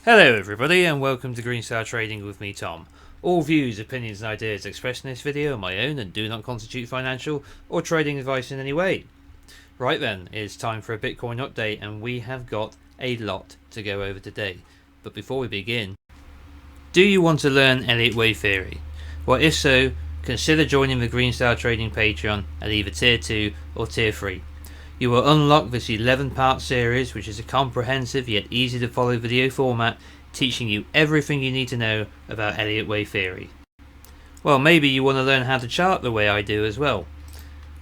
Hello everybody and welcome to Green Star Trading with me, Tom. All views, opinions and ideas expressed in this video are my own and do not constitute financial or trading advice in any way. Right then, it's time for a Bitcoin update and we have got a lot to go over today. But before we begin, do you want to learn Elliott Wave theory? Well, if so, consider joining the Green Star Trading Patreon at either Tier 2 or Tier 3. You will unlock this 11-part series, which is a comprehensive yet easy to follow video format, teaching you everything you need to know about Elliott Wave theory. Well, maybe you want to learn how to chart the way I do as well.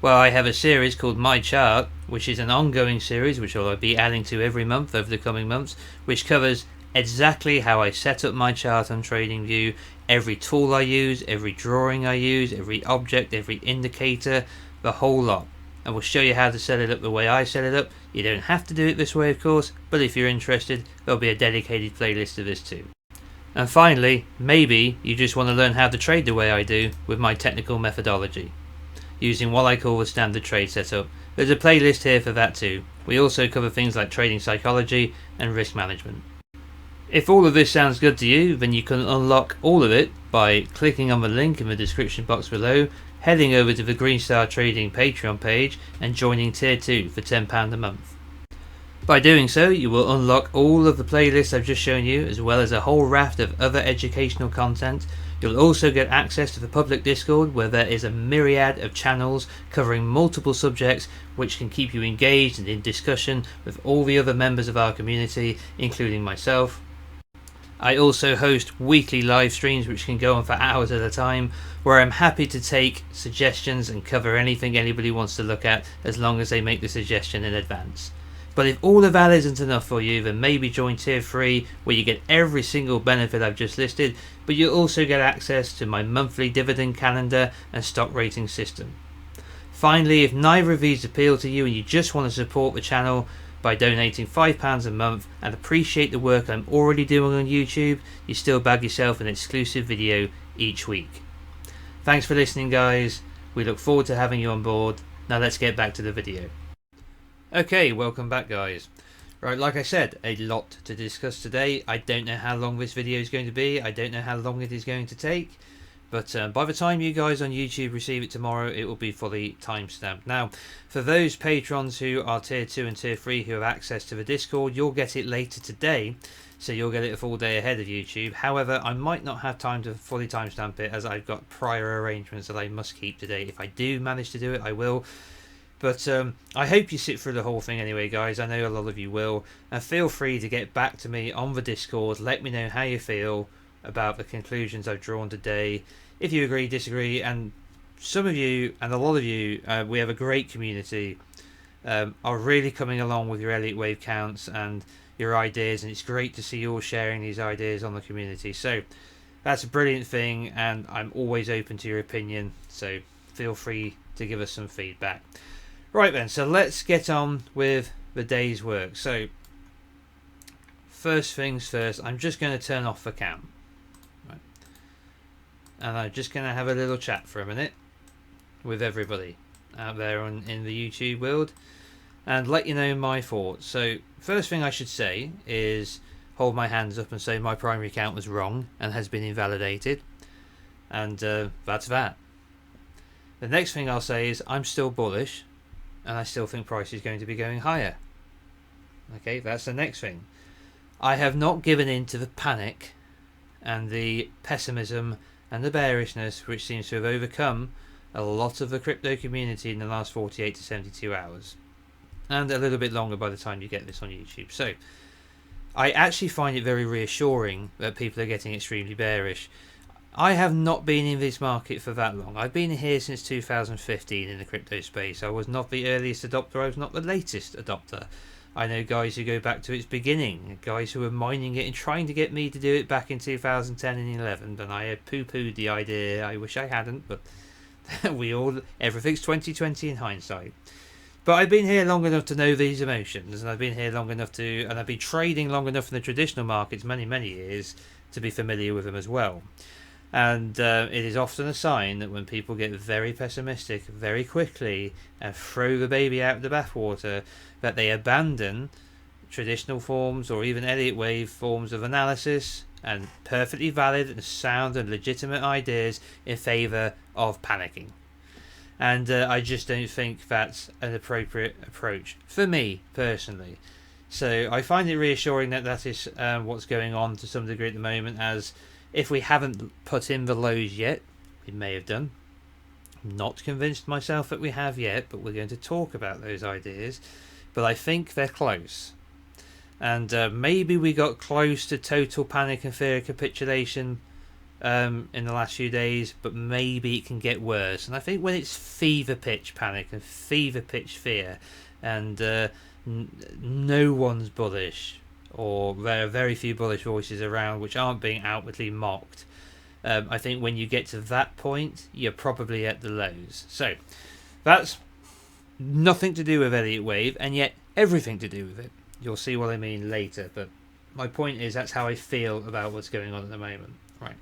Well, I have a series called My Chart, which is an ongoing series which I'll be adding to every month over the coming months, which covers exactly how I set up my chart on TradingView, every tool I use, every drawing I use, every object, every indicator, the whole lot. And we'll show you how to set it up the way I set it up. You don't have to do it this way, of course, but if you're interested, there'll be a dedicated playlist of this too. And finally, maybe you just want to learn how to trade the way I do with my technical methodology, using what I call the standard trade setup. There's a playlist here for that too. We also cover things like trading psychology and risk management. If all of this sounds good to you, then you can unlock all of it by clicking on the link in the description box below, heading over to the Green Star Trading Patreon page and joining Tier 2 for £10 a month. By doing so, you will unlock all of the playlists I've just shown you, as well as a whole raft of other educational content. You'll also get access to the public Discord, where there is a myriad of channels covering multiple subjects which can keep you engaged and in discussion with all the other members of our community, including myself. I also host weekly live streams which can go on for hours at a time, where I'm happy to take suggestions and cover anything anybody wants to look at, as long as they make the suggestion in advance. But if all of that isn't enough for you, then maybe join Tier 3, where you get every single benefit I've just listed, but you also get access to my monthly dividend calendar and stock rating system. Finally, if neither of these appeal to you and you just want to support the channel by donating £5 a month and appreciate the work I'm already doing on YouTube, you still bag yourself an exclusive video each week. Thanks for listening, guys. We look forward to having you on board. Now let's get back to the video. Okay, welcome back, guys. Right, like I said, a lot to discuss today. I don't know how long this video is going to be. I don't know how long it is going to take. But by the time you guys on YouTube receive it tomorrow, it will be fully timestamped. Now, for those patrons who are Tier 2 and Tier 3 who have access to the Discord, you'll get it later today. So you'll get it a full day ahead of YouTube. However, I might not have time to fully timestamp it, as I've got prior arrangements that I must keep today. If I do manage to do it, I will. But I hope you sit through the whole thing anyway, guys. I know a lot of you will. And feel free to get back to me on the Discord. Let me know how you feel about the conclusions I've drawn today. If you agree, disagree, and some of you and a lot of you, we have a great community, are really coming along with your Elliott Wave counts and your ideas, and it's great to see you all sharing these ideas on the community. So that's a brilliant thing, and I'm always open to your opinion, so feel free to give us some feedback. Right then, so let's get on with the day's work. So first things first, I'm just going to turn off the cam. And I'm just going to have a little chat for a minute with everybody out there in the YouTube world and let you know my thoughts. So first thing I should say is hold my hands up and say my primary count was wrong and has been invalidated. And that's that. The next thing I'll say is I'm still bullish and I still think price is going to be going higher. Okay, that's the next thing. I have not given in to the panic and the pessimism and the bearishness which seems to have overcome a lot of the crypto community in the last 48 to 72 hours. And a little bit longer by the time you get this on YouTube. So, I actually find it very reassuring that people are getting extremely bearish. I have not been in this market for that long. I've been here since 2015 in the crypto space. I was not the earliest adopter, I was not the latest adopter. I know guys who go back to its beginning, guys who were mining it and trying to get me to do it back in 2010 and 11, and I had poo-pooed the idea. I wish I hadn't, but everything's 2020 in hindsight. But I've been here long enough to know these emotions, and I've been here long enough and I've been trading long enough in the traditional markets, many years, to be familiar with them as well. And it is often a sign that when people get very pessimistic very quickly and throw the baby out of the bathwater, that they abandon traditional forms or even Elliott Wave forms of analysis and perfectly valid and sound and legitimate ideas in favour of panicking. And I just don't think that's an appropriate approach for me personally. So I find it reassuring that that is what's going on to some degree at the moment, as if we haven't put in the lows yet, we may have done. I'm not convinced myself that we have yet, but we're going to talk about those ideas. But I think they're close. And maybe we got close to total panic and fear capitulation in the last few days, but maybe it can get worse. And I think when it's fever pitch panic and fever pitch fear, and no one's bullish, or there are very few bullish voices around which aren't being outwardly mocked, I think when you get to that point, you're probably at the lows. So that's nothing to do with Elliott Wave, and yet everything to do with it. You'll see what I mean later, but my point is that's how I feel about what's going on at the moment. Right.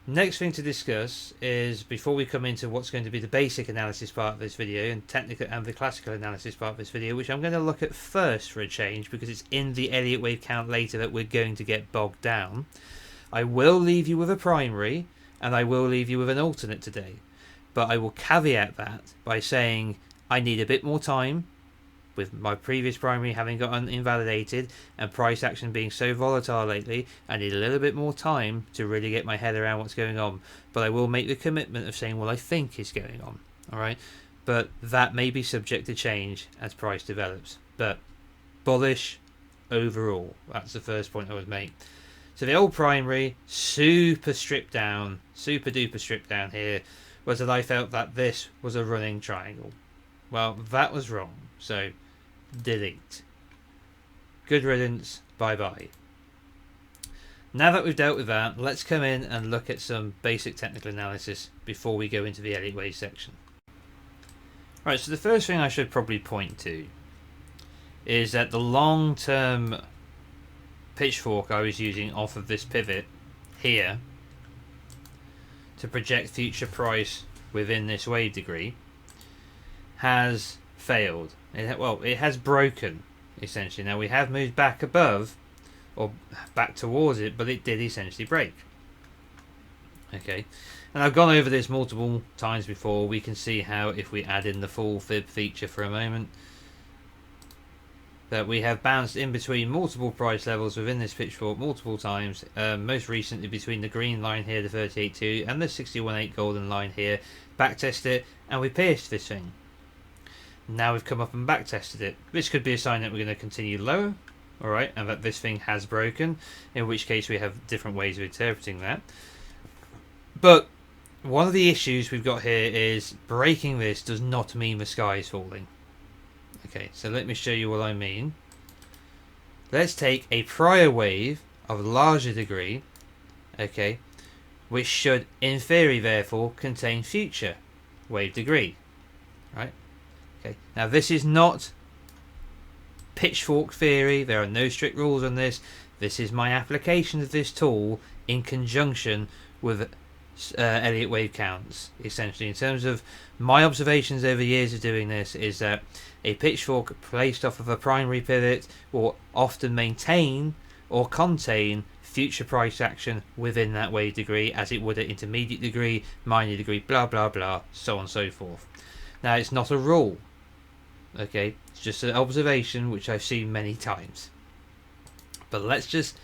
Next thing to discuss is, before we come into what's going to be the basic analysis part of this video and technical and the classical analysis part of this video, which I'm going to look at first for a change because it's in the Elliott Wave count later that we're going to get bogged down. I will leave you with a primary and I will leave you with an alternate today, but I will caveat that by saying I need a bit more time, with my previous primary having gotten invalidated and price action being so volatile lately. I need a little bit more time to really get my head around what's going on, but I will make the commitment of saying what I think is going on. Alright, but that may be subject to change as price develops, but bullish overall. That's the first point I would make. So the old primary, super stripped down, super duper stripped down here, was that I felt that this was a running triangle. Well, that was wrong, so delete. Good riddance, bye bye. Now that we've dealt with that, let's come in and look at some basic technical analysis before we go into the Elliott Wave section. Right, so the first thing I should probably point to is that the long-term pitchfork I was using off of this pivot here to project future price within this wave degree has failed. It has broken, essentially. Now we have moved back above, or back towards it, but it did essentially break. Okay, and I've gone over this multiple times before. We can see how, if we add in the full fib feature for a moment, that we have bounced in between multiple price levels within this pitchfork multiple times, most recently between the green line here, the 38.2, and the 61.8 golden line here. Backtest it, and we pierced this thing. Now we've come up and back tested it. This could be a sign that we're going to continue lower, alright, and that this thing has broken, in which case we have different ways of interpreting that. But one of the issues we've got here is breaking this does not mean the sky is falling. Okay, so let me show you what I mean. Let's take a prior wave of larger degree, okay, which should, in theory, therefore, contain future wave degree, right? Okay, now this is not pitchfork theory. There are no strict rules on this. This is my application of this tool in conjunction with Elliott Wave counts, essentially. In terms of my observations over years of doing this, is that a pitchfork placed off of a primary pivot will often maintain or contain future price action within that wave degree, as it would at intermediate degree, minor degree, blah blah blah, so on and so forth. Now it's not a rule, okay, it's just an observation which I've seen many times. But let's just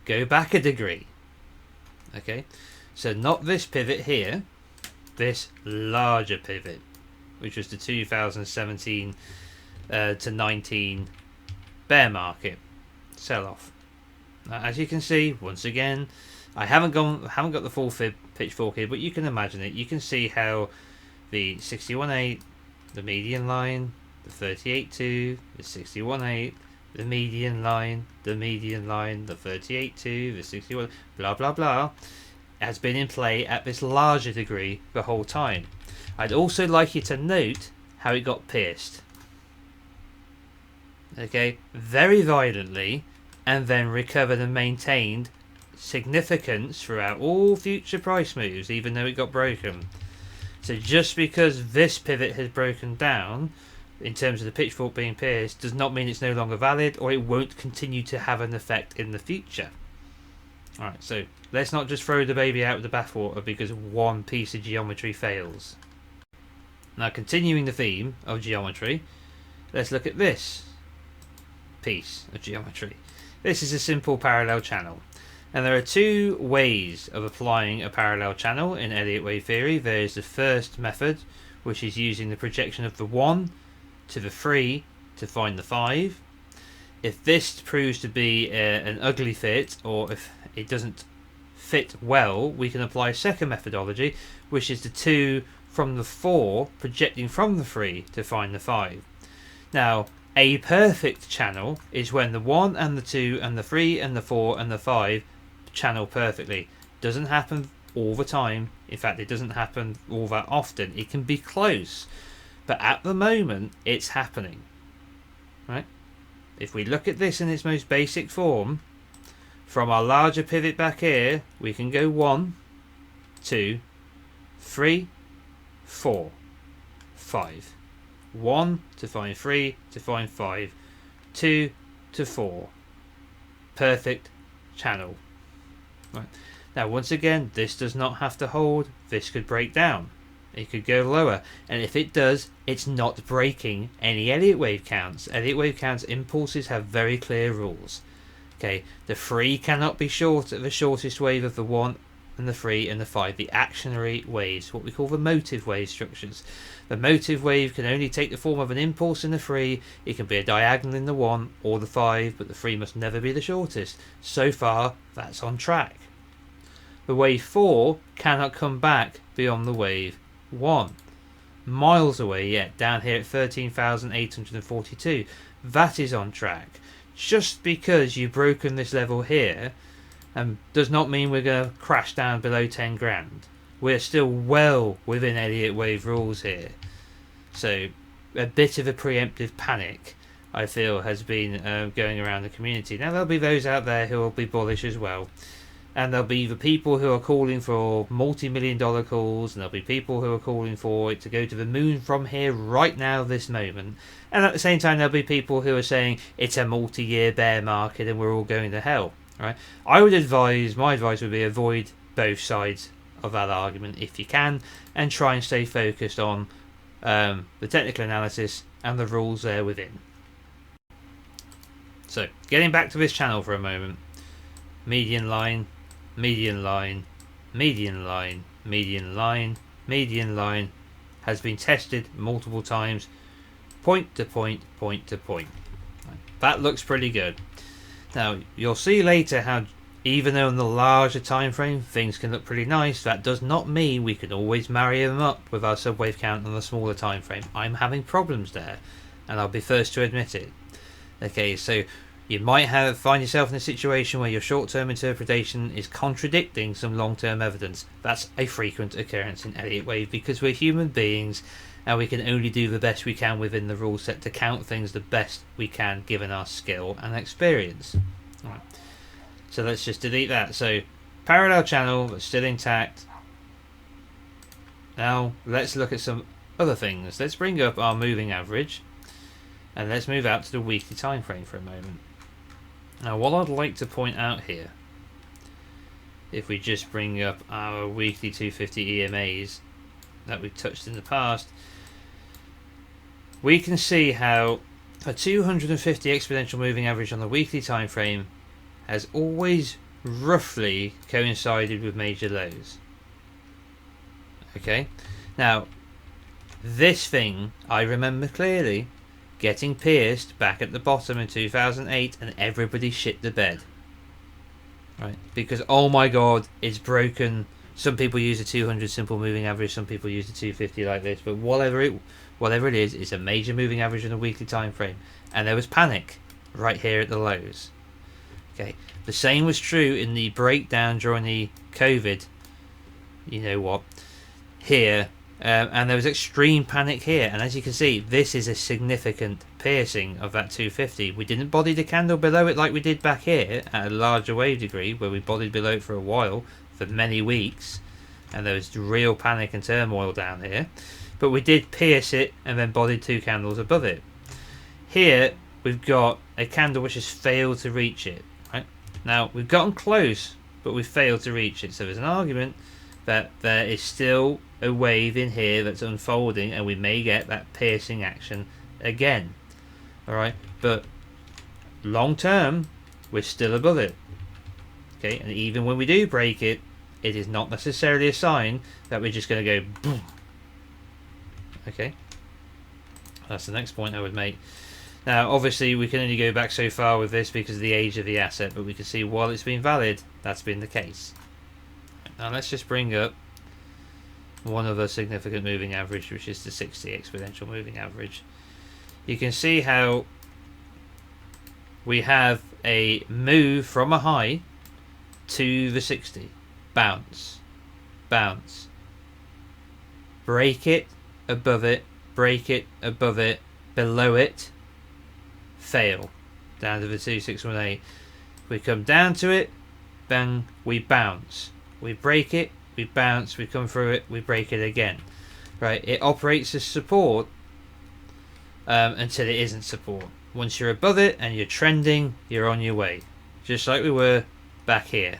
go back a degree. Okay, so not this pivot here, this larger pivot, which was the 2017 to 19 bear market sell-off. Now, as you can see, once again, I haven't got the full fib pitchfork here, but you can imagine it. You can see how the 61.8, the median line, the 38.2, the 61.8, the median line, the 38.2, the 61, blah blah blah, has been in play at this larger degree the whole time. I'd also like you to note how it got pierced. Okay, very violently, and then recovered and maintained significance throughout all future price moves, even though it got broken. So just because this pivot has broken down in terms of the pitchfork being pierced does not mean it's no longer valid, or it won't continue to have an effect in the future. Alright, so let's not just throw the baby out with the bathwater because one piece of geometry fails. Now, continuing the theme of geometry, let's look at this piece of geometry. This is a simple parallel channel. And there are two ways of applying a parallel channel in Elliott Wave theory. There is the first method, which is using the projection of the 1 to the 3 to find the 5. If this proves to be an ugly fit, or if it doesn't fit well, we can apply a second methodology, which is the 2 from the 4 projecting from the 3 to find the 5. Now, a perfect channel is when the 1 and the 2 and the 3 and the 4 and the 5 channel perfectly. Doesn't happen all the time. In fact, it doesn't happen all that often. It can be close, but at the moment it's happening, right? If we look at this in its most basic form, from our larger pivot back here, we can go 1, 2, 3, 4, 5. 1 to find 3 to find 5, 2 to 4. Perfect channel. Right. Now, once again, this does not have to hold. This could break down. It could go lower, and if it does, it's not breaking any Elliott wave counts. Elliott wave counts impulses have very clear rules. Okay, the 3 cannot be short of the shortest wave of the 1 and the 3 and the 5, the actionary waves, what we call the motive wave structures. The motive wave can only take the form of an impulse in the 3. It can be a diagonal in the 1 or the 5, but the 3 must never be the shortest. So far, that's on track. The wave 4 cannot come back beyond the wave 1. Miles away yet, down here at 13,842. That is on track. Just because you've broken this level here does not mean we're going to crash down below 10 grand. We're still well within Elliott Wave rules here. So a bit of a preemptive panic, I feel, has been going around the community. Now, there'll be those out there who will be bullish as well. And there'll be the people who are calling for multi-million-dollar calls, and there'll be people who are calling for it to go to the moon from here right now, this moment. And at the same time, there'll be people who are saying it's a multi-year bear market and we're all going to hell. Right? I would advise, my advice would be avoid both sides of that argument if you can, and try and stay focused on the technical analysis and the rules there within. So, getting back to this channel for a moment. Median line, median line, median line, median line, median line has been tested multiple times, point to point, point to point. That looks pretty good. Now, you'll see later how, even though in the larger time frame things can look pretty nice, that does not mean we can always marry them up with our subwave count on the smaller time frame. I'm having problems there, and I'll be first to admit it. Okay, so you might find yourself in a situation where your short-term interpretation is contradicting some long-term evidence. That's a frequent occurrence in Elliott Wave because we're human beings and we can only do the best we can within the rule set to count things the best we can given our skill and experience. Right. So let's just delete that. So parallel channel but still intact. Now let's look at some other things. Let's bring up our moving average and let's move out to the weekly time frame for a moment. Now, what I'd like to point out here, if we just bring up our weekly 250 EMAs that we've touched in the past, we can see how a 250 exponential moving average on the weekly time frame has always roughly coincided with major lows. Okay, now this thing I remember clearly getting pierced back at the bottom in 2008 and everybody shit the bed, right? Because oh my god, it's broken. Some people use a 200 simple moving average, some people use a 250 like this, but whatever it is, it's a major moving average in a weekly time frame, and there was panic right here at the lows. Okay, the same was true in the breakdown during the COVID, you know what, here. And there was extreme panic here, and as you can see, this is a significant piercing of that 250. We didn't body the candle below it like we did back here at a larger wave degree, where we bodied below it for a while, for many weeks, and there was real panic and turmoil down here. but we did pierce it and then bodied 2 candles above it. Here we've got a candle which has failed to reach it. Right now we've gotten close, but we've failed to reach it. So there's an argument that there is still a wave in here that's unfolding, and we may get that piercing action again. Alright, but long term we're still above it. Okay, and even when we do break it, it is not necessarily a sign that we're just going to go boom. Okay, that's the next point I would make. Now obviously we can only go back so far with this because of the age of the asset, but we can see while it's been valid, that's been the case. Now let's just bring up one other significant moving average, which is the 60 exponential moving average. You can see how we have a move from a high to the 60. Bounce, bounce, break it, above it, break it, above it, below it, fail, down to the 2618. We come down to it, bang, we bounce, we break it, we bounce, we come through it, we break it again. Right, it operates as support until it isn't support. Once you're above it and you're trending, you're on your way, just like we were back here,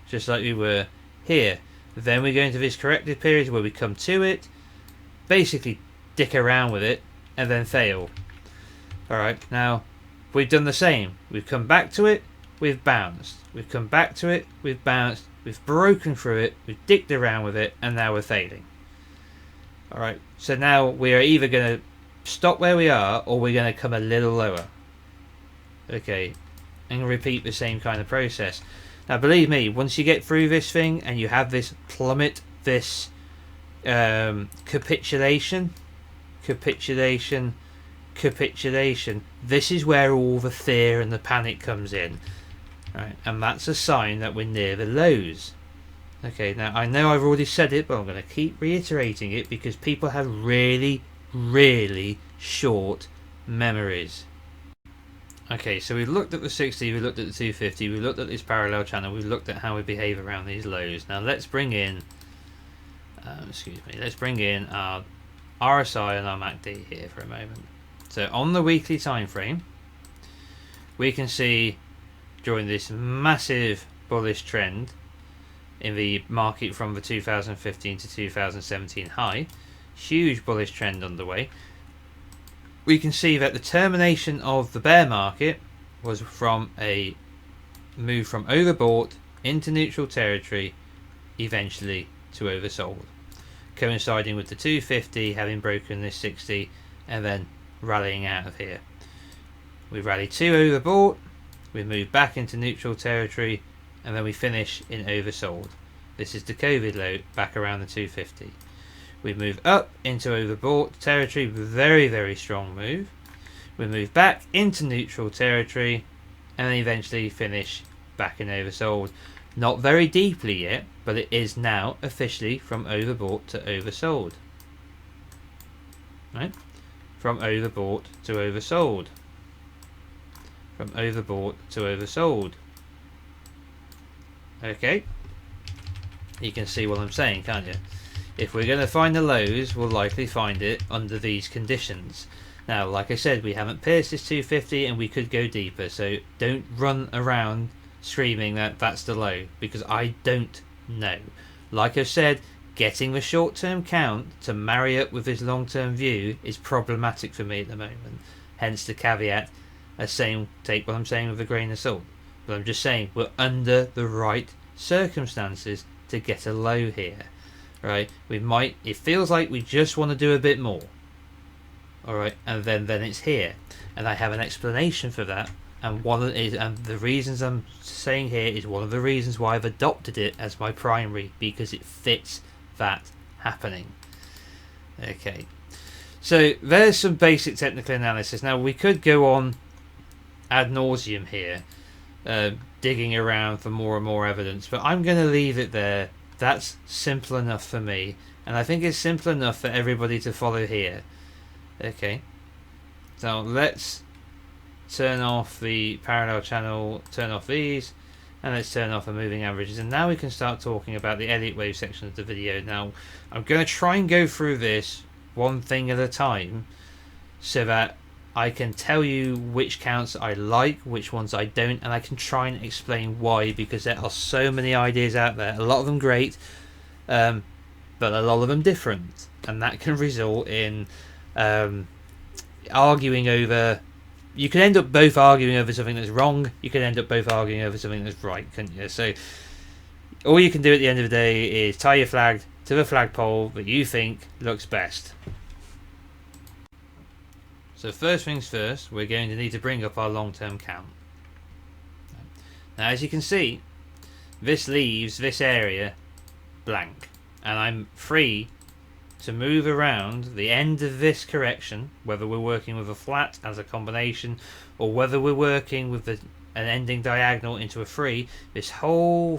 just like we were here. Then we go into this corrective period where we come to it, basically dick around with it, and then fail. Alright, now we've done the same. We've come back to it, we've bounced. We've come back to it, we've bounced, we've broken through it, we've dicked around with it, and now we're failing. Alright, so now we are either going to stop where we are, or we're going to come a little lower. Okay, and repeat the same kind of process. Now believe me, once you get through this thing and you have this plummet, this capitulation, this is where all the fear and the panic comes in. Right, and that's a sign that we're near the lows. Okay, now I know I've already said it, but I'm going to keep reiterating it because people have really, really short memories. Okay, so we've looked at the 60, we looked at the 250, we looked at this parallel channel, we've looked at how we behave around these lows. Now let's bring in, let's bring in our RSI and our MACD here for a moment. So on the weekly time frame, we can see during this massive bullish trend in the market from the 2015 to 2017 high, huge bullish trend underway. We can see that the termination of the bear market was from a move from overbought into neutral territory, eventually to oversold, coinciding with the 250 having broken this 60 and then rallying out of here. We rallied to overbought, we move back into neutral territory, and then we finish in oversold. This is the COVID low back around the 250. We move up into overbought territory, very, very strong move. We move back into neutral territory and then eventually finish back in oversold. Not very deeply yet, but it is now officially from overbought to oversold. Right? From overbought to oversold. From overbought to oversold. Okay? You can see what I'm saying, can't you? If we're going to find the lows, we'll likely find it under these conditions. Now, like I said, we haven't pierced this 250 and we could go deeper, so don't run around screaming that that's the low, because I don't know. Like I've said, getting the short-term count to marry up with this long-term view is problematic for me at the moment. Hence the caveat as saying, take what I'm saying with a grain of salt. But I'm just saying, we're under the right circumstances to get a low here. Right, we might, it feels like we just want to do a bit more. Alright, and then it's here. And I have an explanation for that. And and the reasons I'm saying here is one of the reasons why I've adopted it as my primary, because it fits that happening. Okay. So there's some basic technical analysis. Now we could go on ad nauseum here, digging around for more and more evidence, but I'm going to leave it there. That's simple enough for me, and I think it's simple enough for everybody to follow here. Okay, so let's turn off the parallel channel, turn off these, and let's turn off the moving averages, and now we can start talking about the Elliott Wave section of the video. Now I'm going to try and go through this one thing at a time, so that I can tell you which counts I like, which ones I don't, and I can try and explain why, because there are so many ideas out there, a lot of them great, but a lot of them different, and that can result in arguing over. You can end up both arguing over something that's wrong, you can end up both arguing over something that's right, can't you? So all you can do at the end of the day is tie your flag to the flagpole that you think looks best. So first things first, we're going to need to bring up our long-term count. Now as you can see, this leaves this area blank, and I'm free to move around the end of this correction, whether we're working with a flat as a combination or whether we're working with an ending diagonal into a 3. This whole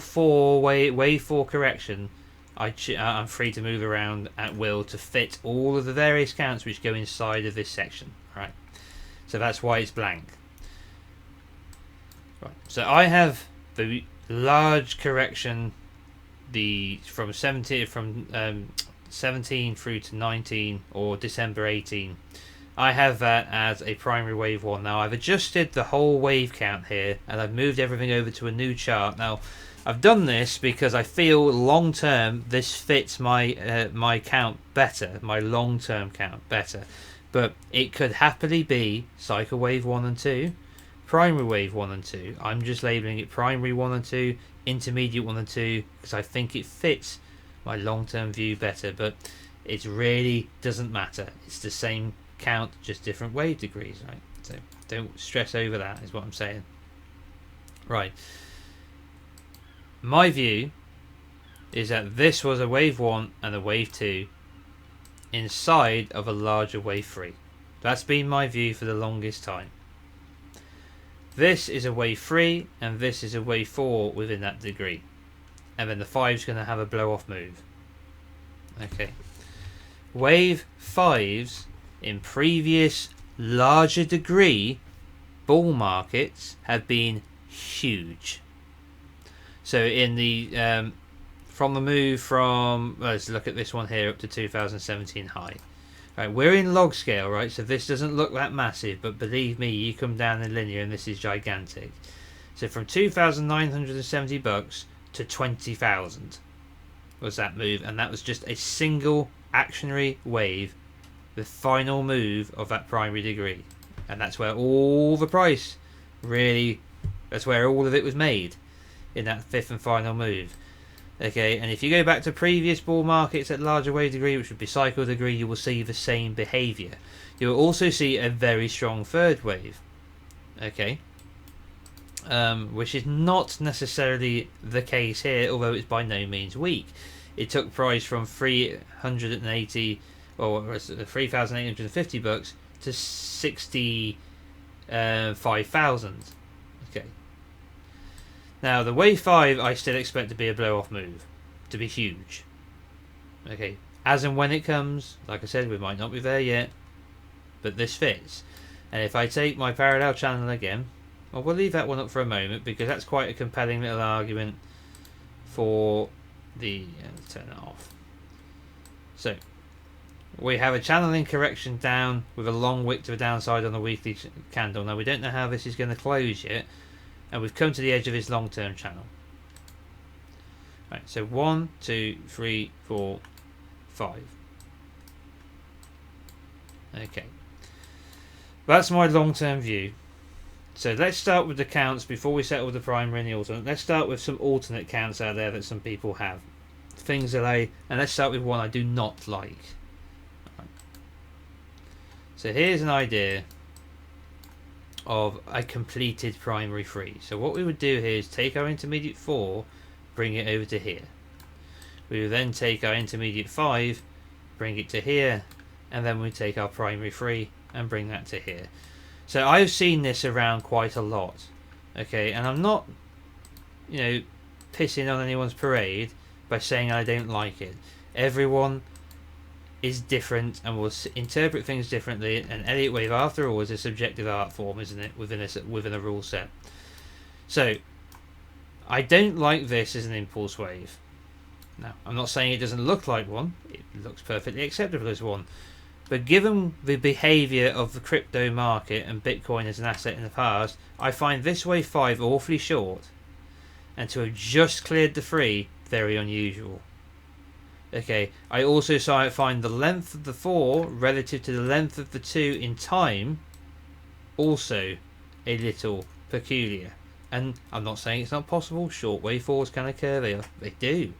wave 4 correction, I'm free to move around at will to fit all of the various counts which go inside of this section. Right, so that's why it's blank. Right, so I have the large correction, from 17 through to 19 or December 18. I have that as a primary wave 1. Now I've adjusted the whole wave count here, and I've moved everything over to a new chart. Now I've done this because I feel long term this fits my my count better, my long term count better. But it could happily be cycle wave 1 and 2, primary wave 1 and 2. I'm just labelling it primary 1 and 2, intermediate 1 and 2, because I think it fits my long-term view better, but it really doesn't matter. It's the same count, just different wave degrees, right? So don't stress over that, is what I'm saying. Right. My view is that this was a wave 1 and a wave 2 inside of a larger wave 3. That's been my view for the longest time. This is a wave 3 and this is a wave 4 within that degree. And then the 5 is going to have a blow off move. Okay. Wave 5s in previous larger degree bull markets have been huge. So in the from the move from, let's look at this one here up to 2017 high. Right, we're in log scale, right? So this doesn't look that massive, but believe me, you come down in linear and this is gigantic. So from $2,970 to 20,000 was that move, and that was just a single actionary wave, the final move of that primary degree, and that's where all the price really, that's where all of it was made, in that fifth and final move. Okay, and if you go back to previous bull markets at larger wave degree, which would be cycle degree, you will see the same behaviour. You will also see a very strong third wave. Okay, which is not necessarily the case here, although it's by no means weak. It took price from 380 or $3,850 to 65,000. Okay. Now the wave 5 I still expect to be a blow off move, to be huge. Okay, as and when it comes, like I said, we might not be there yet, but this fits. And if I take my parallel channel again, well, we'll leave that one up for a moment because that's quite a compelling little argument for the turn it off. So we have a channeling correction down with a long wick to the downside on the weekly candle. Now we don't know how this is going to close yet, and we've come to the edge of this long-term channel. Right, so 1, 2, 3, 4, 5. Okay, that's my long-term view. So let's start with the counts before we settle the primary and the alternate. Let's start with some alternate counts out there that some people have. Things that and let's start with one I do not like. Right. So here's an idea of a completed primary 3. So what we would do here is take our intermediate 4, bring it over to here. We would then take our intermediate 5, bring it to here, and then we take our primary 3 and bring that to here. So I've seen this around quite a lot. Okay, and I'm not, pissing on anyone's parade by saying I don't like it. Everyone is different and will interpret things differently, and Elliott Wave, after all, is a subjective art form, isn't it, within a rule set. So I don't like this as an impulse wave. Now I'm not saying it doesn't look like one, it looks perfectly acceptable as one, But given the behaviour of the crypto market and Bitcoin as an asset in the past, I find this wave 5 awfully short, and to have just cleared the 3 very unusual. Okay, I also find the length of the 4 relative to the length of the 2 in time also a little peculiar. And I'm not saying it's not possible. Short wave 4s can occur, they do,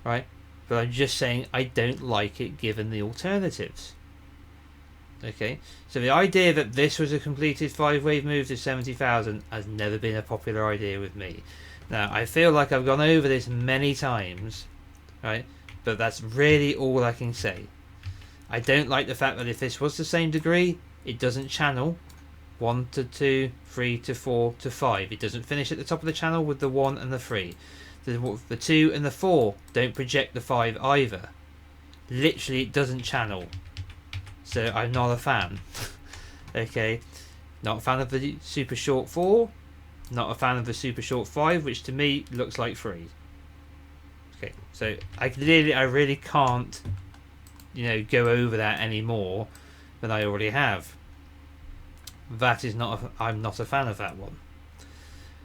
right? But I'm just saying I don't like it given the alternatives. Okay, so the idea that this was a completed 5-wave move to 70,000 has never been a popular idea with me. Now, I feel like I've gone over this many times, right? But that's really all I can say. I don't like the fact that if this was the same degree, it doesn't channel 1 to 2, 3 to 4 to 5. It doesn't finish at the top of the channel with the 1 and the 3. The 2 and the 4 don't project the 5 either. Literally, it doesn't channel. So I'm not a fan. Okay, not a fan of the super short 4, not a fan of the super short 5, which to me looks like 3. Okay, so I really can't, go over that any more than I already have. That is not. I'm not a fan of that one.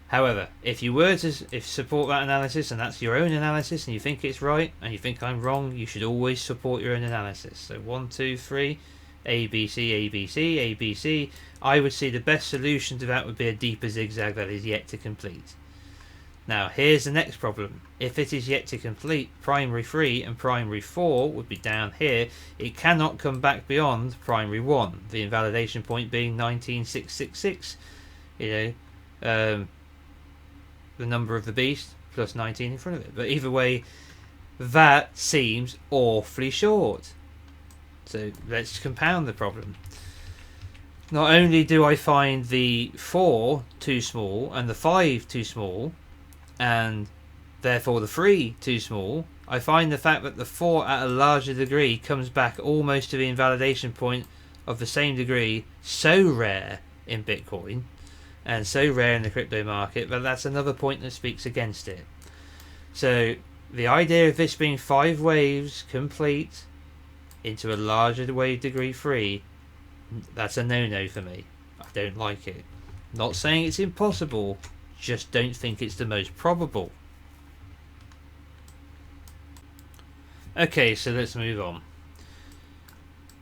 However, if you were to support that analysis, and that's your own analysis, and you think it's right, and you think I'm wrong, you should always support your own analysis. So 1, 2, 3, A, B, C, A, B, C, A, B, C. I would say the best solution to that would be a deeper zigzag that is yet to complete. Now, here's the next problem. If it is yet to complete, primary 3 and primary 4 would be down here. It cannot come back beyond primary 1, the invalidation point being 19666. The number of the beast plus 19 in front of it. But either way, that seems awfully short. So let's compound the problem. Not only do I find the 4 too small and the 5 too small, and therefore the 3 too small, I find the fact that the 4 at a larger degree comes back almost to the invalidation point of the same degree so rare in Bitcoin and so rare in the crypto market that that's another point that speaks against it. So the idea of this being 5 waves complete into a larger wave degree 3, that's a no-no for me. I don't like it. Not saying it's impossible, just don't think it's the most probable. Okay, so let's move on.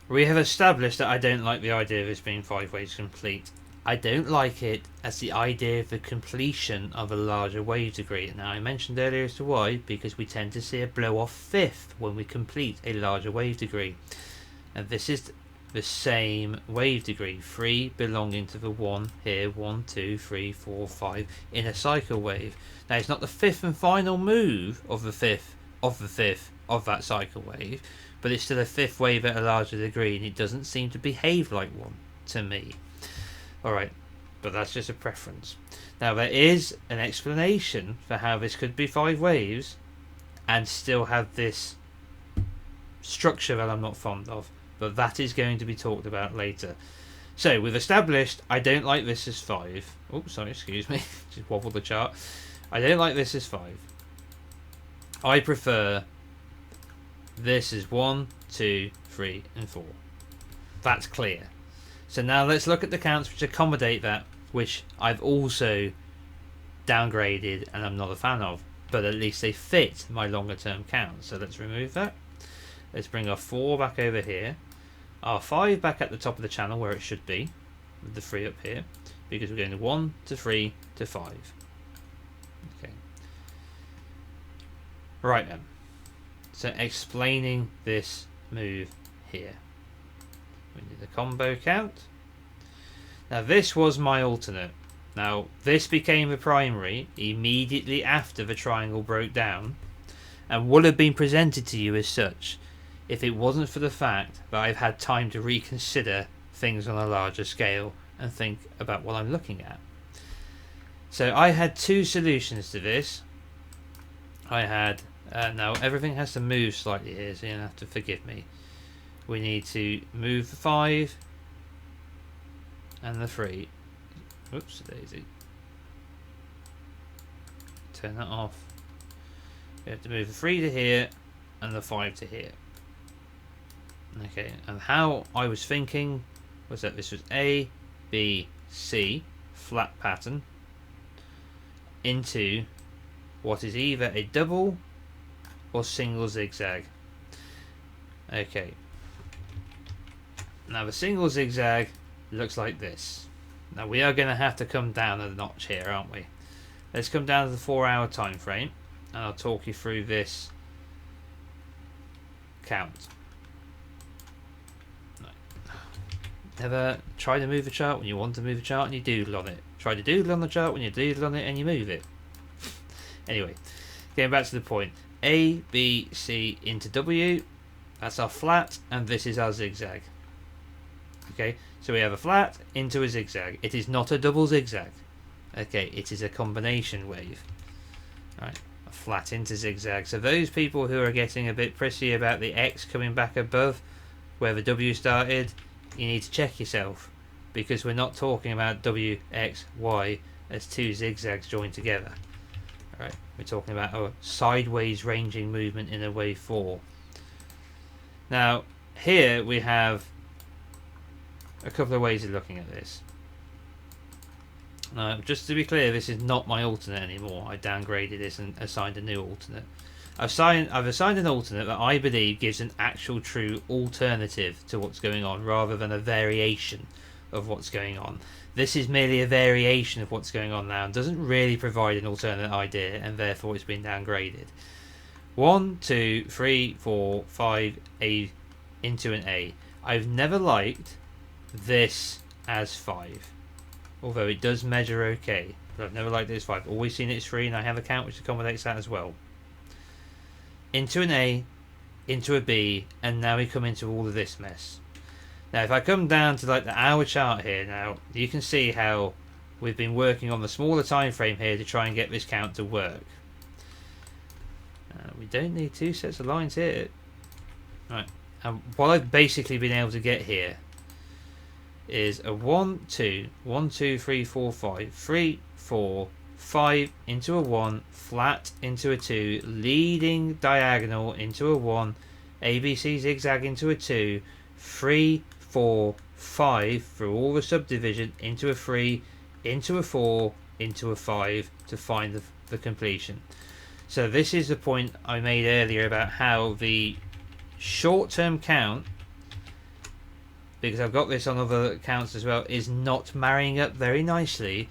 We have established that I don't like the idea of this being 5 waves complete. I don't like it as the idea of the completion of a larger wave degree. Now, I mentioned earlier as to why, because we tend to see a blow off fifth when we complete a larger wave degree. And this is the same wave degree, 3 belonging to the 1 here, 1, 2, 3, 4, 5 in a cycle wave. Now, it's not the 5th and final move of the 5th of that cycle wave, but it's still a 5th wave at a larger degree, and it doesn't seem to behave like one to me. Alright, but that's just a preference. Now, there is an explanation for how this could be 5 waves and still have this structure that I'm not fond of, but that is going to be talked about later. So, we've established I don't like this as 5. Oh, sorry, excuse me. Just wobbled the chart. I don't like this as 5. I prefer this as 1, 2, 3, and 4. That's clear. So now let's look at the counts which accommodate that, which I've also downgraded and I'm not a fan of, but at least they fit my longer term count. So let's remove that. Let's bring our 4 back over here, our 5 back at the top of the channel where it should be, with the 3 up here, because we're going to 1 to 3 to 5. Okay. Right then. So explaining this move here. We need the combo count. Now this was my alternate. Now this became the primary immediately after the triangle broke down and would have been presented to you as such if it wasn't for the fact that I've had time to reconsider things on a larger scale and think about what I'm looking at. So I had 2 solutions to this. I had now everything has to move slightly here, so you'll have to forgive me. We need to move the 5 and the 3. Oops, daisy. Turn that off. We have to move the 3 to here and the 5 to here. Okay, and how I was thinking was that this was A, B, C, flat pattern, into what is either a double or single zigzag. Okay, now the single zigzag looks like this. Now we are going to have to come down a notch here, aren't we? Let's come down to the 4-hour time frame, and I'll talk you through this count. Never try to move a chart when you want to move a chart and you doodle on it. Try to doodle on the chart when you doodle on it and you move it. Anyway, getting back to the point. A, B, C into W. That's our flat, and this is our zigzag. Okay, so we have a flat into a zigzag. It is not a double zigzag. Okay, it is a combination wave. Right, a flat into zigzag. So those people who are getting a bit prissy about the X coming back above where the W started, you need to check yourself, because we're not talking about W, X, Y as two zigzags joined together. Alright, we're talking about a sideways ranging movement in a wave 4. Now, here we have a couple of ways of looking at this. Now, just to be clear, this is not my alternate anymore. I downgraded this and assigned a new alternate. I've assigned an alternate that I believe gives an actual true alternative to what's going on, rather than a variation of what's going on. This is merely a variation of what's going on now and doesn't really provide an alternate idea, and therefore it's been downgraded. 1, 2, 3, 4, 5, A into an A. I've never liked this as 5, although it does measure okay, but I've never liked it as 5. Always seen it as 3, and I have a count which accommodates that as well. Into an A, into a B, and now we come into all of this mess. Now if I come down to like the hour chart here, now you can see how we've been working on the smaller time frame here to try and get this count to work. We don't need 2 sets of lines here. Right, and what I've basically been able to get here is a 1, 2, 1, 2, 3, 4, 5, 3, 4, 5 into a 1, flat into a 2, leading diagonal into a 1, ABC zigzag into a 2, 3, 4, 5 through all the subdivision into a 3, into a 4, into a 5 to find the completion. So this is the point I made earlier about how the short-term count, because I've got this on other accounts as well, is not marrying up very nicely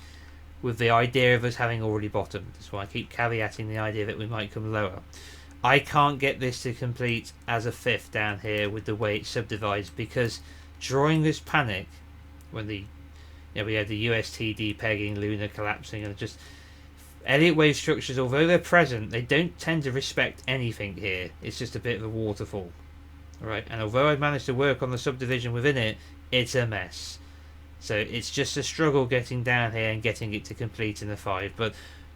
with the idea of us having already bottomed. That's why I keep caveating the idea that we might come lower. I can't get this to complete as a fifth down here with the way it subdivides, because during this panic, when we had the USTD pegging, Luna collapsing, and just Elliott Wave structures, although they're present, they don't tend to respect anything here. It's just a bit of a waterfall. Alright, and although I've managed to work on the subdivision within it, it's a mess. So it's just a struggle getting down here and getting it to complete in the 5. But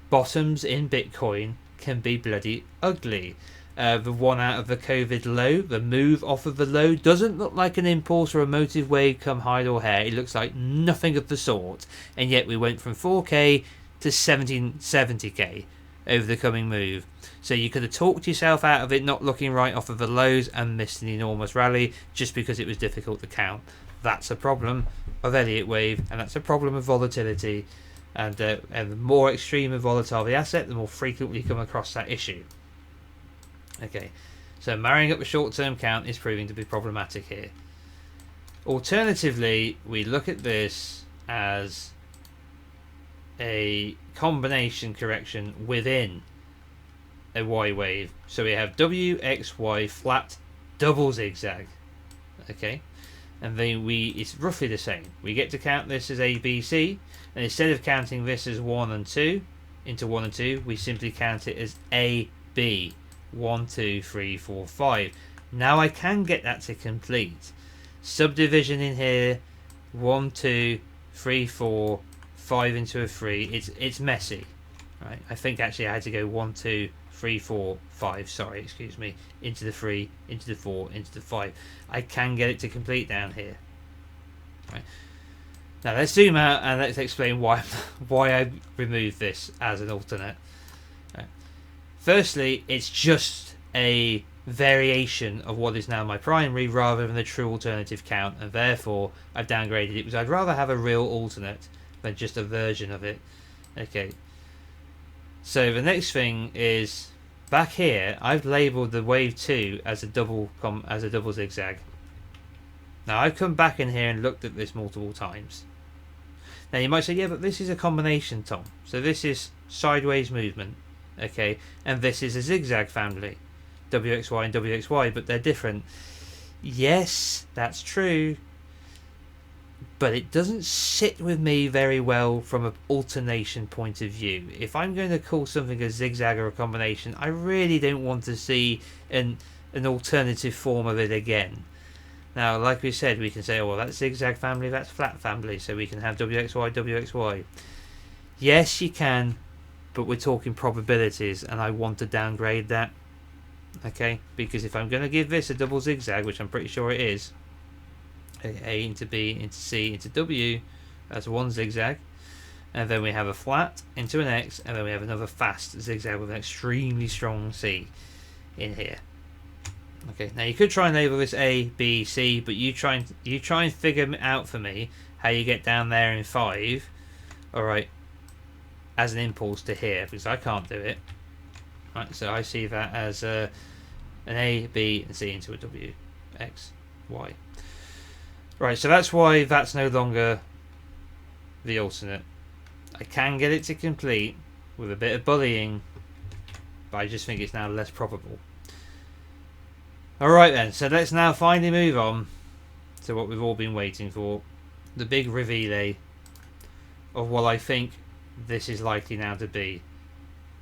bottoms in Bitcoin can be bloody ugly. The one out of the COVID low, the move off of the low, doesn't look like an impulse or a motive wave come hide or hair. It looks like nothing of the sort. And yet we went from 4k to 1770k over the coming move. So you could have talked yourself out of it not looking right off of the lows and missed an enormous rally just because it was difficult to count. That's a problem of Elliott Wave, and that's a problem of volatility. And the more extreme and volatile the asset, the more frequently you come across that issue. Okay, so marrying up the short-term count is proving to be problematic here. Alternatively, we look at this as a combination correction within a Y wave. So we have W, X, Y, flat, double zigzag. Okay, and then it's roughly the same. We get to count this as A, B, C, and instead of counting this as 1 and 2 into 1 and 2, we simply count it as A, B, 1, 2, 3, 4, 5. Now I can get that to complete. Subdivision in here, 1, 2, 3, 4, 5 into a 3. It's messy, right? I think actually I had to go 1, 2, 3, 4, 5. Sorry, excuse me. Into the 3, into the 4, into the 5. I can get it to complete down here. Right. Now let's zoom out and let's explain why I removed this as an alternate. Right. Firstly, it's just a variation of what is now my primary rather than a true alternative count, and therefore I've downgraded it because I'd rather have a real alternate than just a version of it. Okay, so the next thing is back here I've labelled the wave 2 as a double zigzag. Now I've come back in here and looked at this multiple times. Now you might say, yeah, but this is a combination, Tom. So this is sideways movement, okay, and this is a zigzag family, WXY and WXY, but they're different. Yes, that's true, but it doesn't sit with me very well from an alternation point of view. If I'm going to call something a zigzag or a combination, I really don't want to see an alternative form of it again. Now, like we said, we can say, oh, well, that's zigzag family, that's flat family, so we can have WXY, WXY. Yes, you can, but we're talking probabilities, and I want to downgrade that. Okay, because if I'm going to give this a double zigzag, which I'm pretty sure it is, A into B into C into W, that's one zigzag, and then we have a flat into an X, and then we have another fast zigzag with an extremely strong C in here. Okay, now you could try and label this A, B, C, but you try and figure out for me how you get down there in 5, alright, as an impulse to here, because I can't do it. Right, so I see that as an A, B, and C into a W, X, Y. Right, so that's why that's no longer the alternate. I can get it to complete with a bit of bullying, but I just think it's now less probable. Alright then, so let's now finally move on to what we've all been waiting for. The big reveal of what I think this is likely now to be.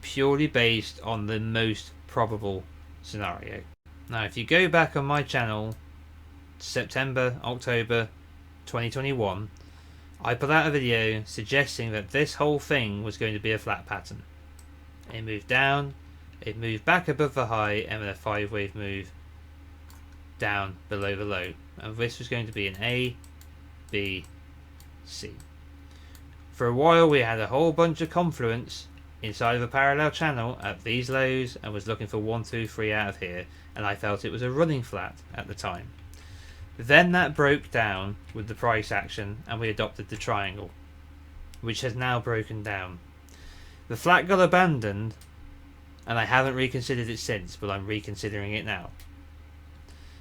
Purely based on the most probable scenario. Now if you go back on my channel, September, October 2021, I put out a video suggesting that this whole thing was going to be a flat pattern. It moved down, it moved back above the high, and then a 5-wave move down below the low, and this was going to be an A, B, C. For a while we had a whole bunch of confluence inside of a parallel channel at these lows and was looking for 1, 2, 3 out of here, and I felt it was a running flat at the time. Then that broke down with the price action and we adopted the triangle, which has now broken down. The flat got abandoned and I haven't reconsidered it since, but I'm reconsidering it now.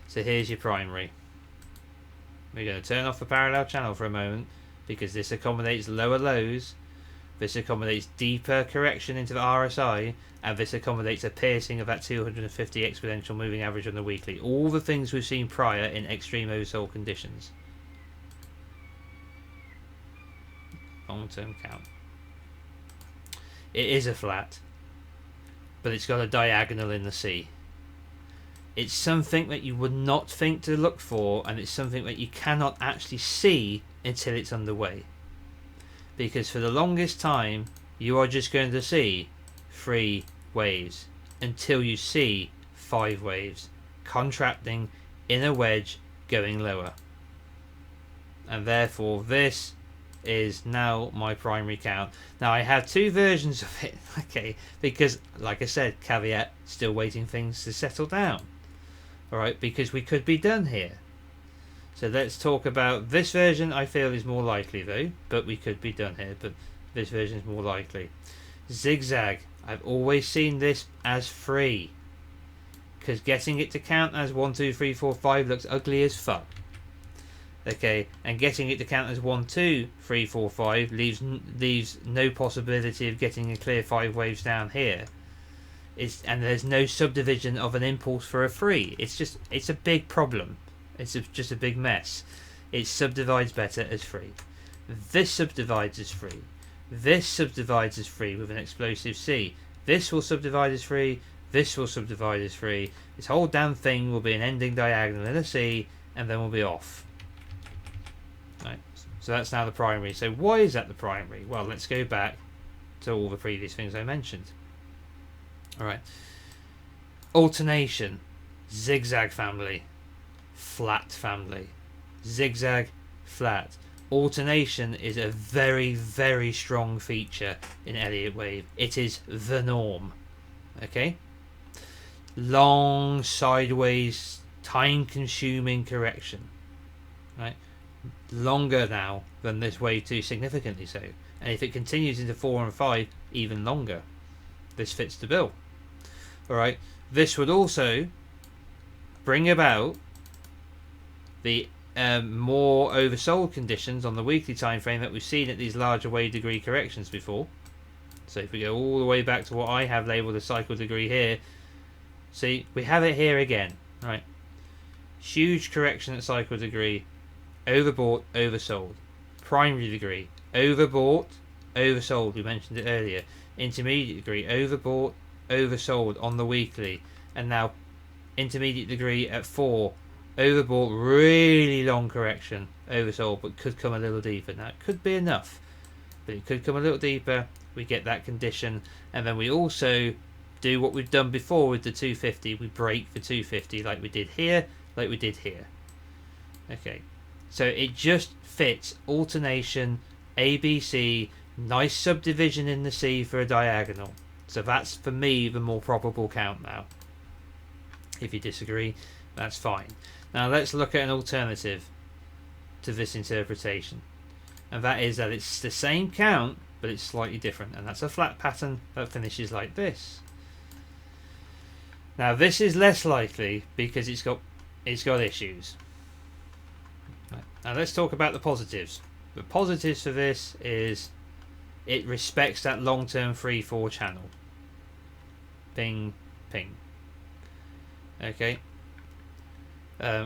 So here's your primary. We're going to turn off the parallel channel for a moment because this accommodates lower lows, this accommodates deeper correction into the RSI, and this accommodates a piercing of that 250 exponential moving average on the weekly. All the things we've seen prior in extreme oversold conditions. Long-term count. It is a flat, but it's got a diagonal in the C. It's something that you would not think to look for, and it's something that you cannot actually see until it's underway. Because for the longest time, you are just going to see 3 waves until you see 5 waves contracting in a wedge going lower. And therefore, this is now my primary count. Now I have 2 versions of it, okay, because like I said, caveat, still waiting things to settle down. Alright, because we could be done here. So let's talk about this version. I feel is more likely though, but we could be done here, but this version is more likely. Zigzag, I've always seen this as 3, because getting it to count as 1, 2, 3, 4, 5 looks ugly as fuck. Okay, and getting it to count as 1, 2, 3, 4, 5 leaves no possibility of getting a clear 5 waves down here. And there's no subdivision of an impulse for a 3. It's a big problem. It's just a big mess. It subdivides better as 3. This subdivides as 3. This subdivides as 3 with an explosive C. This will subdivide as 3. This will subdivide as 3. This whole damn thing will be an ending diagonal in a C, and then we'll be off. Right. So that's now the primary. So why is that the primary? Well, let's go back to all the previous things I mentioned. Alright. Alternation. Zigzag family. Flat family. Zigzag. Flat. Alternation is a very, very strong feature in Elliott Wave. It is the norm. Okay? long sideways time-consuming correction, right? Longer now than this wave 2, significantly so. And if it continues into 4 and 5, even longer. This fits the bill. Alright, this would also bring about the more oversold conditions on the weekly time frame that we've seen at these larger wave degree corrections before. So if we go all the way back to what I have labelled a cycle degree here, see, we have it here again, right? Huge correction at cycle degree, overbought, oversold. Primary degree, overbought, oversold, we mentioned it earlier. Intermediate degree, overbought, oversold on the weekly. And now intermediate degree at 4, overbought, really long correction, oversold, but could come a little deeper. Now it could be enough, but it could come a little deeper. We get that condition, and then we also do what we've done before with the 250. We break for 250 like we did here, like we did here. Okay, so it just fits alternation, ABC, nice subdivision in the C for a diagonal. So that's, for me, the more probable count now. If you disagree, that's fine. Now let's look at an alternative to this interpretation, and that is that it's the same count, but it's slightly different, and that's a flat pattern that finishes like this. Now this is less likely because it's got issues. Right. Now let's talk about the positives. The positives for this is it respects that long-term 3-4 channel. Ping, ping. Okay.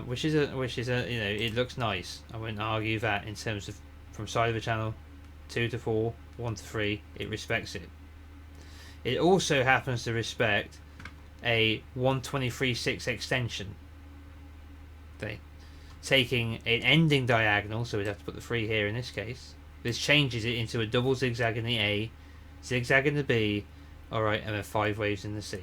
Which is a it looks nice. I wouldn't argue that in terms of from side of the channel, 2 to 4, 1 to 3, it respects it. It also happens to respect a 123.6 extension. Okay. Taking an ending diagonal, so we'd have to put the 3 here in this case. This changes it into a double zigzag in the A, zigzag in the B, alright, and then 5 waves in the C.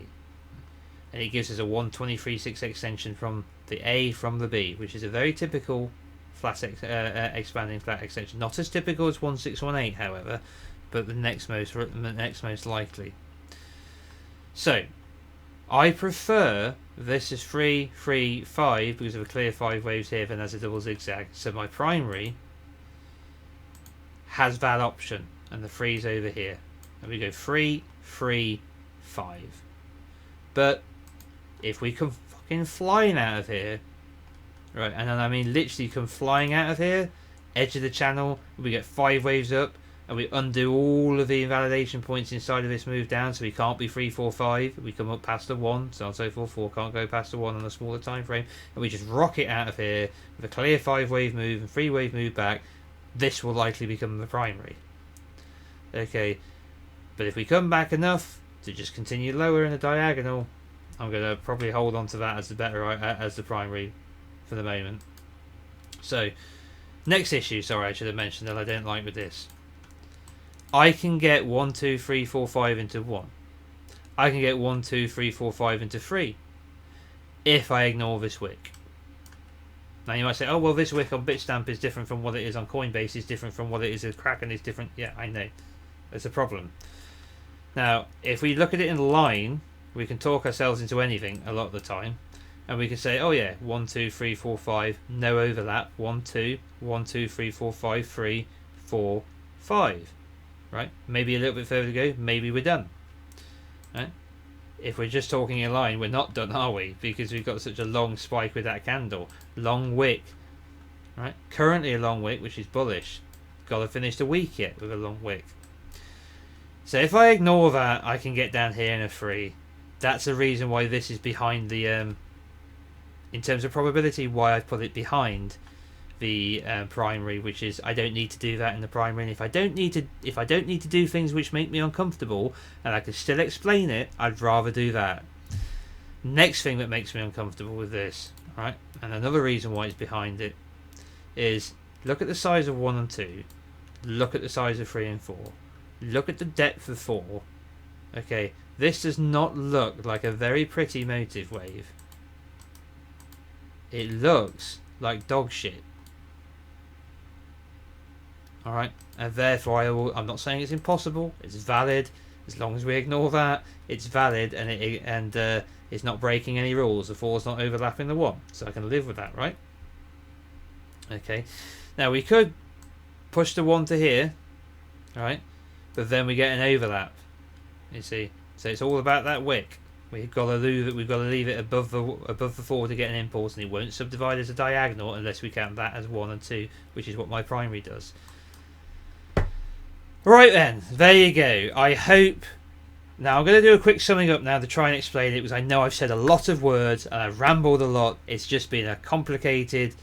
And it gives us a 123.6 extension from the A from the B, which is a very typical flat expanding flat extension. Not as typical as 1618, however, but the next most likely. So I prefer this is 3, 3, 5 because of a clear 5 waves here, then there's a double zigzag. So my primary has that option, and the 3's over here. And we go 3, 3, 5. But if we come fucking flying out of here, right, and then I mean literally come flying out of here, edge of the channel, we get 5 waves up, and we undo all of the invalidation points inside of this move down, so we can't be 3, 4, 5. We come up past the 1, so on and so forth. 4 can't go past the 1 on a smaller time frame, and we just rocket out of here with a clear 5 wave move and 3 wave move back. This will likely become the primary. Okay, but if we come back enough to just continue lower in a diagonal, I'm going to probably hold on to that as the primary for the moment. So, next issue, sorry, I should have mentioned that I don't like with this. I can get 1, 2, 3, 4, 5 into 1. I can get 1, 2, 3, 4, 5 into 3 if I ignore this wick. Now you might say, oh well, this wick on Bitstamp is different from what it is on Coinbase, is different from what it is at Kraken, is different. Yeah, I know. There's a problem. Now, if we look at it in line, we can talk ourselves into anything a lot of the time. And we can say, oh yeah, 1, 2, 3, 4, 5, no overlap. 1, 2, 1, 2, 3, 4, 5, 3, 4, 5. Right? Maybe a little bit further to go, maybe we're done. Right? If we're just talking in line, we're not done, are we? Because we've got such a long spike with that candle. Long wick. Right? Currently a long wick, which is bullish. Got to finish the week yet with a long wick. So if I ignore that, I can get down here in a 3. That's the reason why this is behind the, in terms of probability, why I've put it behind the primary, which is I don't need to do that in the primary. And if I don't need to do things which make me uncomfortable, and I can still explain it, I'd rather do that. Next thing that makes me uncomfortable with this, right, and another reason why it's behind it, is look at the size of 1 and 2, look at the size of 3 and 4, look at the depth of 4. Okay, this does not look like a very pretty motive wave. It looks like dog shit. Alright, and therefore I'm not saying it's impossible, it's valid, As long as we ignore that, it's valid and it's not breaking any rules. The 4's not overlapping the 1, so I can live with that, right? Okay. Now we could push the 1 to here, right? But then we get an overlap. You see, so it's all about that wick. We've got to leave it above the 4 to get an impulse, and it won't subdivide as a diagonal unless we count that as 1 and 2, which is what my primary does. Right then, there you go. I hope. Now I'm going to do a quick summing up now to try and explain it, because I know I've said a lot of words and I've rambled a lot. It's just been a complicated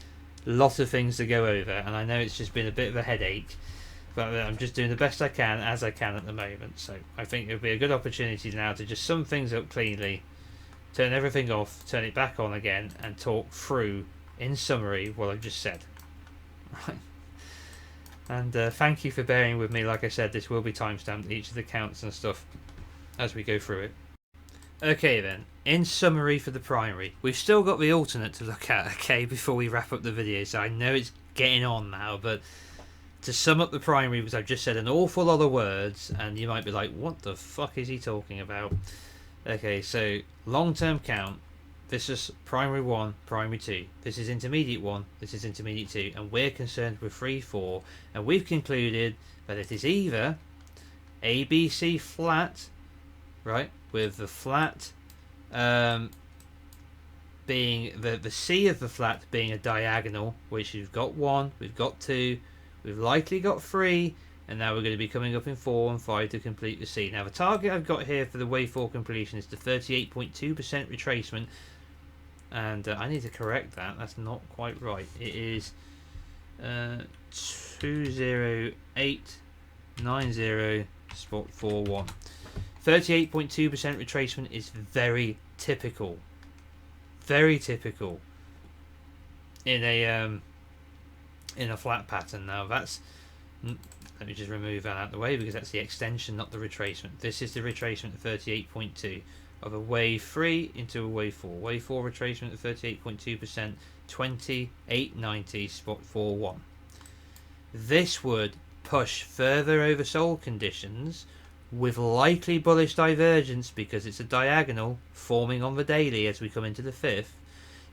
lot of things to go over, and I know it's just been a bit of a headache. But I'm just doing the best I can as I can at the moment. So I think it'll be a good opportunity now to just sum things up cleanly, turn everything off, turn it back on again, and talk through, in summary, what I've just said. Right. And thank you for bearing with me. Like I said, this will be timestamped, each of the counts and stuff, as we go through it. Okay then, in summary for the primary, we've still got the alternate to look at, okay, before we wrap up the video. So I know it's getting on now, but to sum up the primary, because I've just said an awful lot of words, and you might be like, what the fuck is he talking about? Okay, so long-term count, this is primary 1, primary 2. This is intermediate 1, this is intermediate 2, and we're concerned with 3, 4, and we've concluded that it is either ABC flat, right, with the flat being the C of the flat being a diagonal, which we've got 1, we've got 2, we've likely got 3, and now we're going to be coming up in 4 and 5 to complete the C. Now the target I've got here for the wave 4 completion is the 38.2% retracement, and I need to correct that. That's not quite right. It is 20890.41. 38.2% retracement is very typical. Very typical in a flat pattern. Now that's, let me just remove that out of the way, because that's the extension, not the retracement. This is the retracement of 38.2 of a wave 3 into a wave 4. Wave 4 retracement of 38.2%, 2890.41. This would push further oversold conditions with likely bullish divergence, because it's a diagonal forming on the daily as we come into the 5th.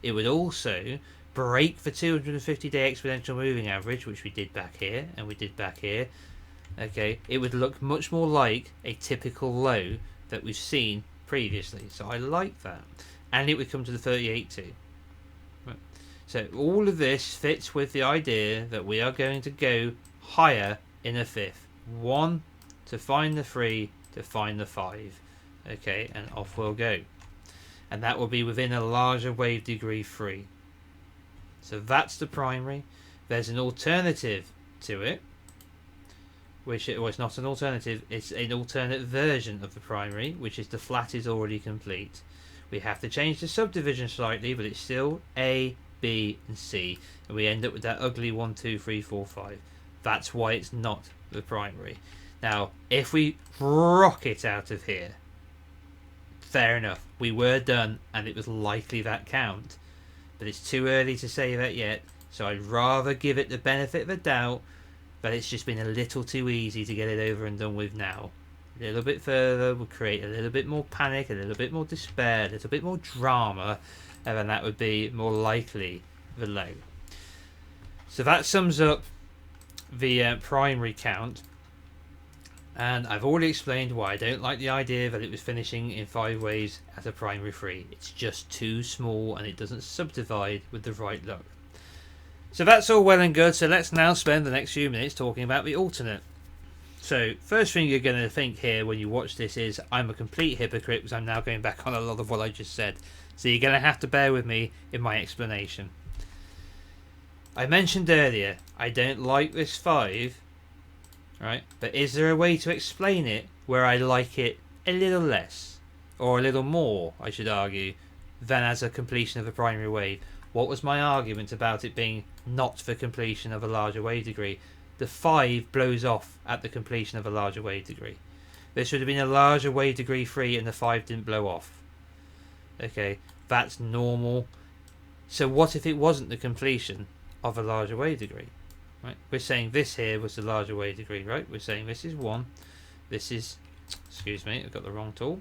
It would also break the 250-day exponential moving average, which we did back here and we did back here. Okay, it would look much more like a typical low that we've seen previously, so I like that. And it would come to the 38.2. Right. So all of this fits with the idea that we are going to go higher in a 5th. 1 to find the 3 to find the 5. Okay, and off we'll go. And that will be within a larger wave degree 3. So that's the primary. There's an alternative to it, which it was not an alternative, it's an alternate version of the primary, which is the flat is already complete. We have to change the subdivision slightly, but it's still A, B and C, and we end up with that ugly 1, 2, 3, 4, 5. That's why it's not the primary. Now if we rocket out of here, fair enough, we were done and it was likely that count, but it's too early to say that yet, so I'd rather give it the benefit of the doubt that it's just been a little too easy to get it over and done with now. A little bit further will create a little bit more panic, a little bit more despair, a little bit more drama, and then that would be more likely the low. So that sums up the primary count, and I've already explained why I don't like the idea that it was finishing in 5 waves at a primary 3. It's just too small and it doesn't subdivide with the right look. So that's all well and good, so let's now spend the next few minutes talking about the alternate. So first thing you're going to think here when you watch this is I'm a complete hypocrite, because I'm now going back on a lot of what I just said. So you're going to have to bear with me in my explanation. I mentioned earlier I don't like this 5, right? But is there a way to explain it where I like it a little less, or a little more, I should argue, than as a completion of a primary wave? What was my argument about it being not for completion of a larger wave degree? The 5 blows off at the completion of a larger wave degree. There should have been a larger wave degree 3 and the 5 didn't blow off. Okay, that's normal. So what if it wasn't the completion of a larger wave degree? Right? We're saying this here was the larger wave degree, right? We're saying this is 1, this is Excuse me, I've got the wrong tool.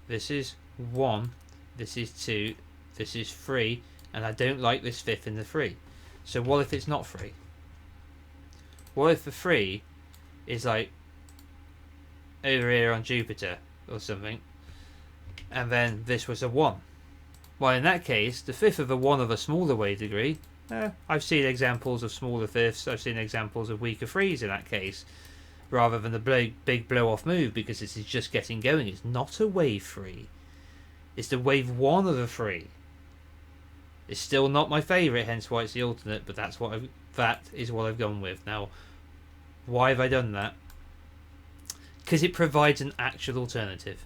This is 1, this is 2, this is 3, and I don't like this fifth in the 3. So what if it's not 3? What if the 3 is like over here on Jupiter or something, and then this was a 1? Well, in that case, the fifth of a 1 of a smaller wave degree, I've seen examples of smaller fifths, I've seen examples of weaker 3s in that case, rather than the big blow-off move, because this is just getting going. It's not a wave 3. It's the wave 1 of a 3. It's still not my favourite, hence why it's the alternate, but that is what I've gone with. Now, why have I done that? Because it provides an actual alternative.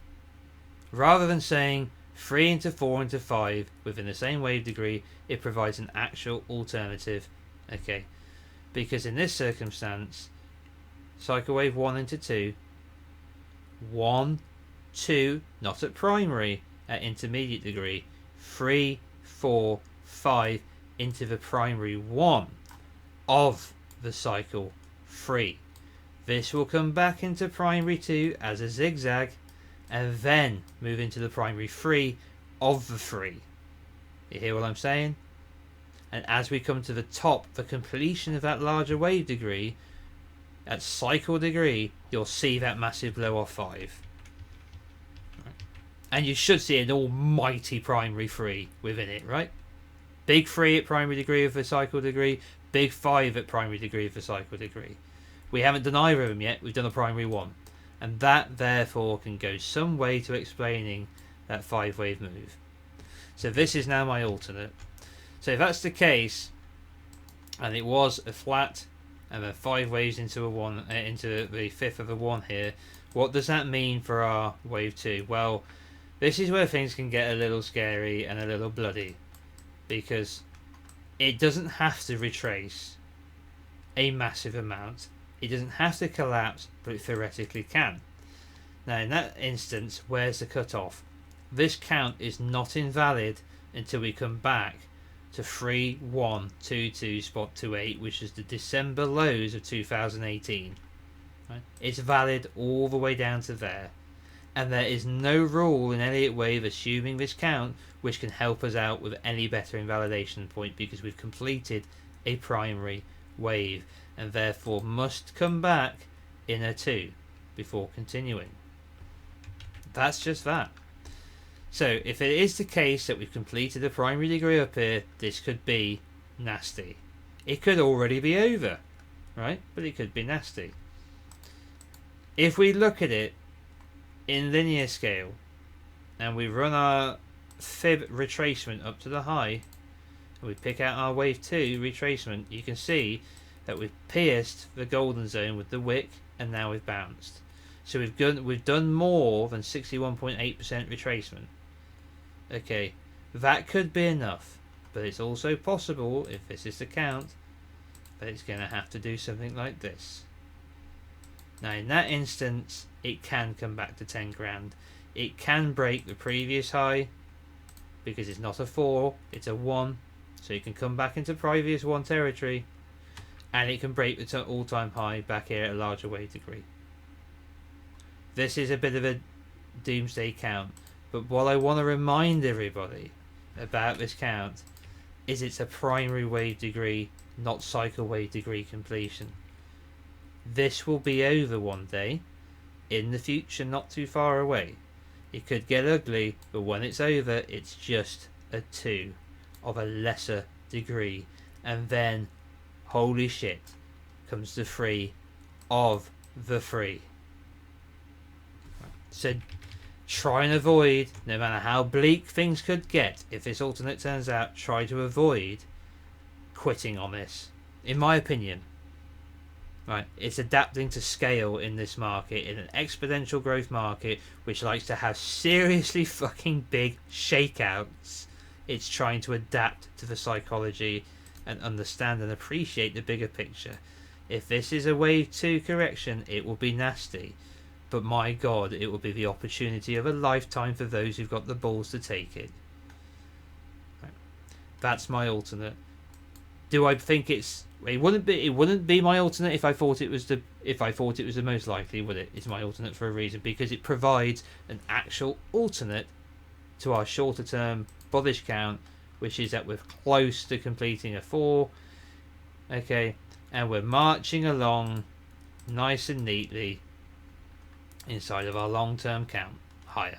Rather than saying 3 into 4 into 5 within the same wave degree, it provides an actual alternative. Okay, because in this circumstance, cycle wave 1 into 2, 1, 2, not at primary, at intermediate degree, 3, 4, 5 into the primary 1 of the cycle 3. This will come back into primary 2 as a zigzag, and then move into the primary 3 of the 3. You hear what I'm saying? And as we come to the top, the completion of that larger wave degree, at cycle degree, you'll see that massive blow off 5. And you should see an almighty primary 3 within it, right? Big 3 at primary degree of the cycle degree, big 5 at primary degree of the cycle degree. We haven't done either of them yet, we've done a primary 1. And that therefore can go some way to explaining that 5 wave move. So this is now my alternate. So if that's the case, and it was a flat and then 5 waves into a 1, into the fifth of a 1 here, what does that mean for our wave 2? Well, this is where things can get a little scary and a little bloody, because it doesn't have to retrace a massive amount. It doesn't have to collapse, but it theoretically can. Now in that instance, where's the cutoff? This count is not invalid until we come back to 3122 spot 28, which is the December lows of 2018. Right? It's valid all the way down to there. And there is no rule in Elliott Wave assuming this count which can help us out with any better invalidation point, because we've completed a primary wave and therefore must come back in a 2 before continuing. That's just that. So if it is the case that we've completed a primary degree up here, this could be nasty. It could already be over, right? But it could be nasty. If we look at it in linear scale and we run our fib retracement up to the high and we pick out our wave 2 retracement, you can see that we've pierced the golden zone with the wick and now we've bounced. So we've done more than 61.8% retracement. Okay, that could be enough, but it's also possible, if this is the count, that it's going to have to do something like this. Now in that instance, it can come back to 10 grand. It can break the previous high, because it's not a 4, it's a 1, so it can come back into previous 1 territory, and it can break the all-time high back here at a larger wave degree. This is a bit of a doomsday count, but what I want to remind everybody about this count is it's a primary wave degree, not cycle wave degree completion. This will be over one day, in the future not too far away. It could get ugly, but when it's over, it's just a 2 of a lesser degree, and then, holy shit, comes the 3 of the 3. So try and avoid, no matter how bleak things could get, if this alternate turns out, try to avoid quitting on this, in my opinion. Right, it's adapting to scale in this market, in an exponential growth market which likes to have seriously fucking big shakeouts. It's trying to adapt to the psychology and understand and appreciate the bigger picture. If this is a wave 2 correction, it will be nasty, but my god, it will be the opportunity of a lifetime for those who've got the balls to take it. Right. That's my alternate. Do I think it wouldn't be my alternate if I thought it was the most likely, would it? It's my alternate for a reason, because it provides an actual alternate to our shorter term bullish count, which is that we're close to completing a 4. Okay, and we're marching along nice and neatly inside of our long term count higher.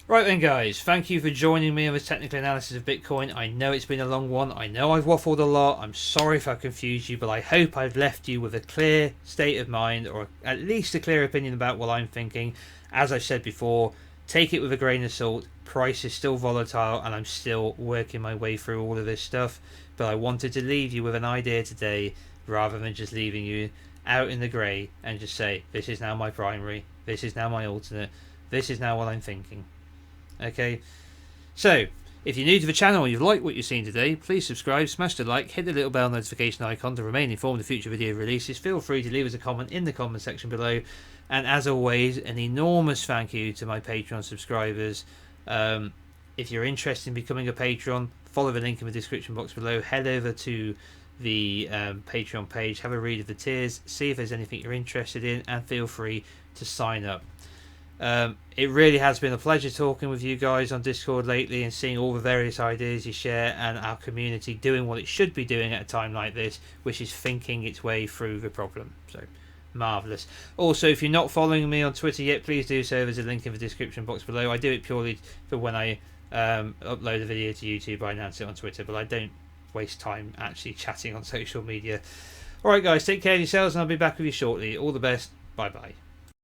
Right then, guys, thank you for joining me on this technical analysis of Bitcoin. I know it's been a long one. I know I've waffled a lot. I'm sorry if I confused you, but I hope I've left you with a clear state of mind, or at least a clear opinion about what I'm thinking. As I've said before, take it with a grain of salt. Price is still volatile, and I'm still working my way through all of this stuff. But I wanted to leave you with an idea today, rather than just leaving you out in the grey and just say, this is now my primary, this is now my alternate, this is now what I'm thinking. Okay, so if you're new to the channel and you've liked what you've seen today, please subscribe, smash the like, hit the little bell notification icon to remain informed of future video releases. Feel free to leave us a comment in the comment section below, and as always, an enormous thank you to my Patreon subscribers. If you're interested in becoming a patron, follow the link in the description box below, head over to the Patreon page, have a read of the tiers, see if there's anything you're interested in, and feel free to sign up. It really has been a pleasure talking with you guys on Discord lately and seeing all the various ideas you share, and our community doing what it should be doing at a time like this, which is thinking its way through the problem. So marvellous. Also, if you're not following me on Twitter yet, please do so. There's a link in the description box below. I do it purely for when I upload a video to YouTube. I announce it on Twitter, but I don't waste time actually chatting on social media. Alright guys, take care of yourselves, and I'll be back with you shortly. All the best. Bye bye.